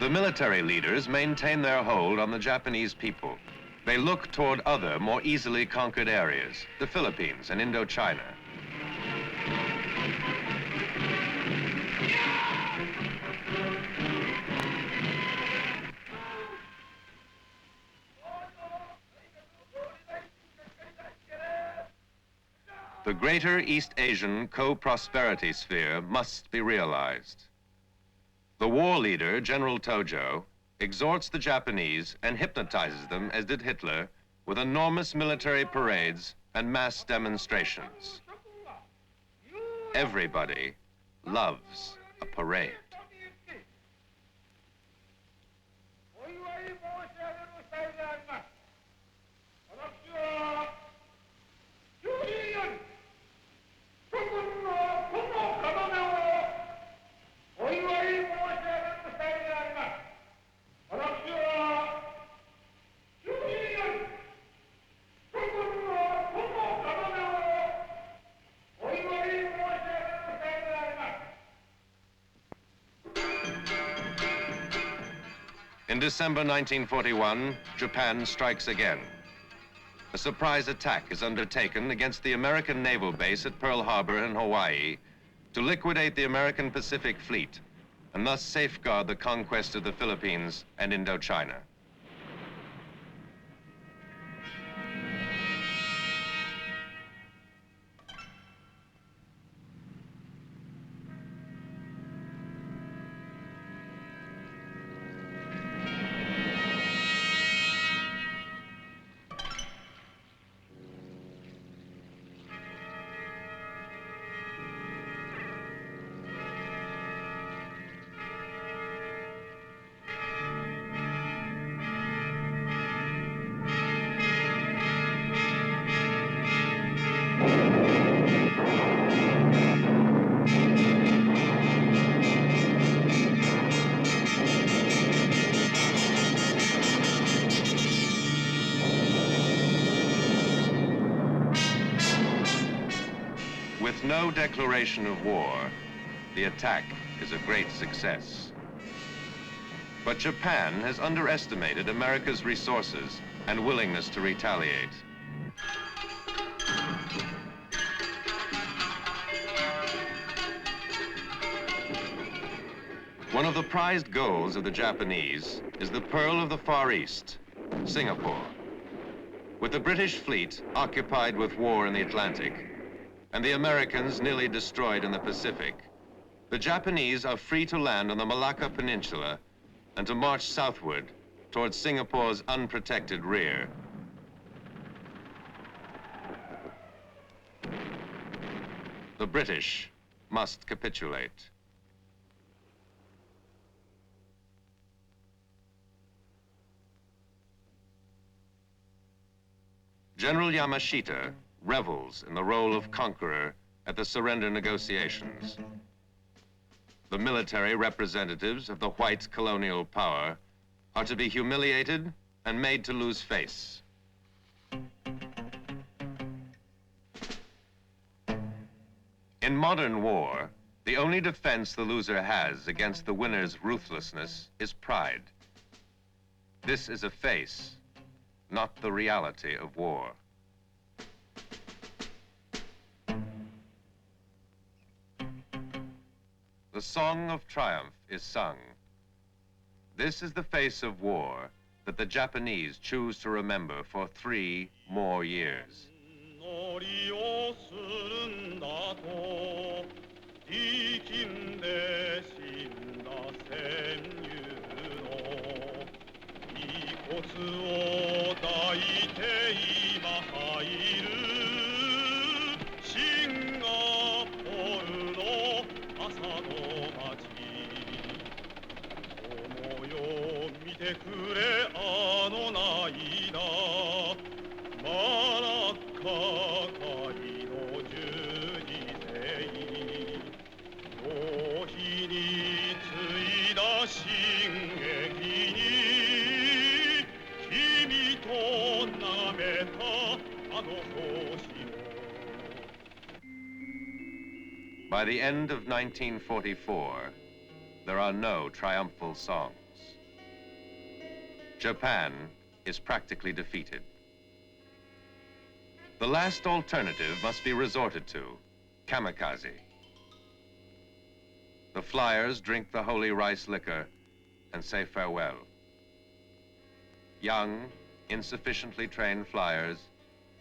The military leaders maintain their hold on the Japanese people. They look toward other, more easily conquered areas, the Philippines and Indochina. The greater East Asian co-prosperity sphere must be realized. The war leader, General Tojo, exhorts the Japanese and hypnotizes them, as did Hitler, with enormous military parades and mass demonstrations. Everybody loves a parade. In December 1941, Japan strikes again. A surprise attack is undertaken against the American naval base at Pearl Harbor in Hawaii to liquidate the American Pacific Fleet and thus safeguard the conquest of the Philippines and Indochina. With no declaration of war, the attack is a great success. But Japan has underestimated America's resources and willingness to retaliate. One of the prized goals of the Japanese is the Pearl of the Far East, Singapore. With the British fleet occupied with war in the Atlantic, and the Americans nearly destroyed in the Pacific, the Japanese are free to land on the Malacca Peninsula and to march southward towards Singapore's unprotected rear. The British must capitulate. General Yamashita revels in the role of conqueror at the surrender negotiations. The military representatives of the white colonial power are to be humiliated and made to lose face. In modern war, the only defense the loser has against the winner's ruthlessness is pride. This is a face, not the reality of war. The song of triumph is sung. This is the face of war that the Japanese choose to remember for 3 more years. By the end of 1944, there are no triumphal songs. Japan is practically defeated. The last alternative must be resorted to, kamikaze. The flyers drink the holy rice liquor and say farewell. Young, insufficiently trained flyers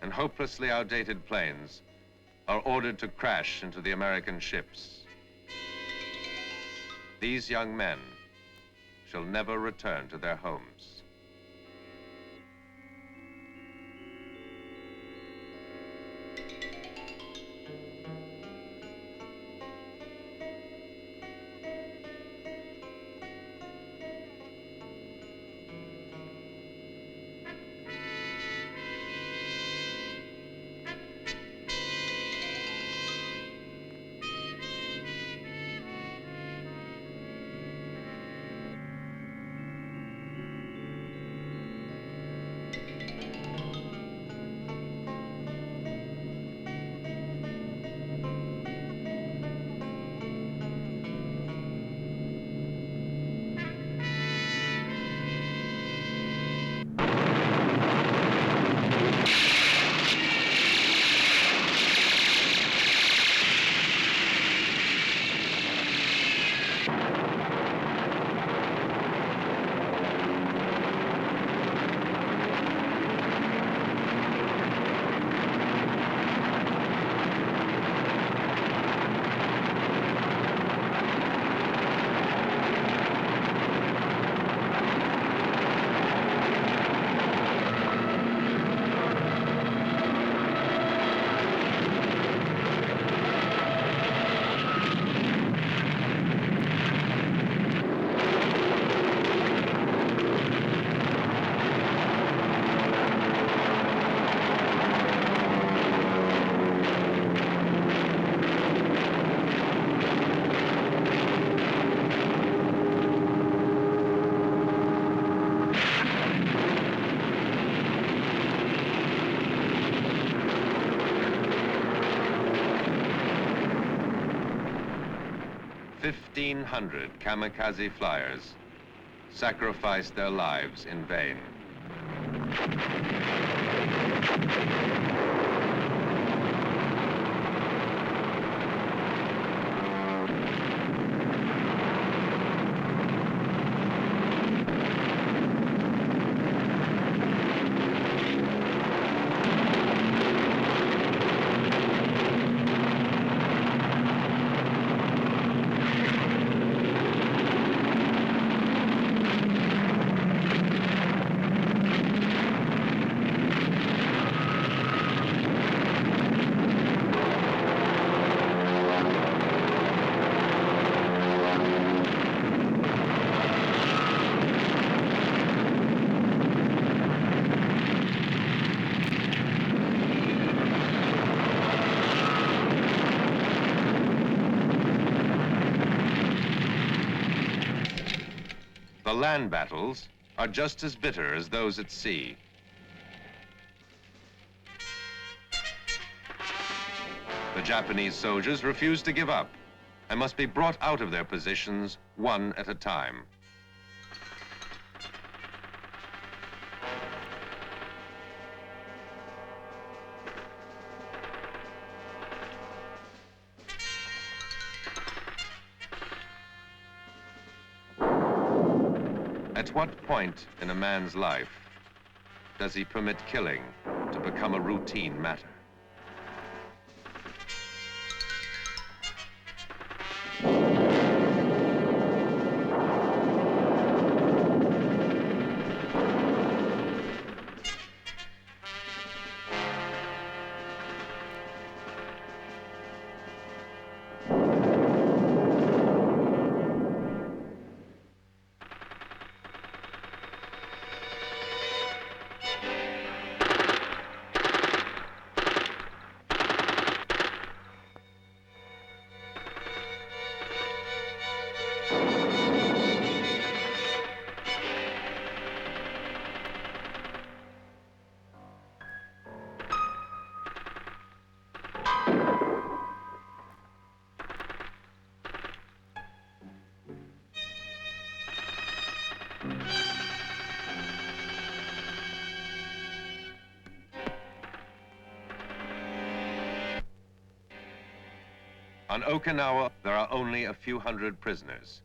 and hopelessly outdated planes are ordered to crash into the American ships. These young men shall never return to their homes. Fifteen 1,500 kamikaze flyers sacrificed their lives in vain. The land battles are just as bitter as those at sea. The Japanese soldiers refuse to give up and must be brought out of their positions one at a time. At what point in a man's life does he permit killing to become a routine matter? On Okinawa, there are only a few hundred prisoners.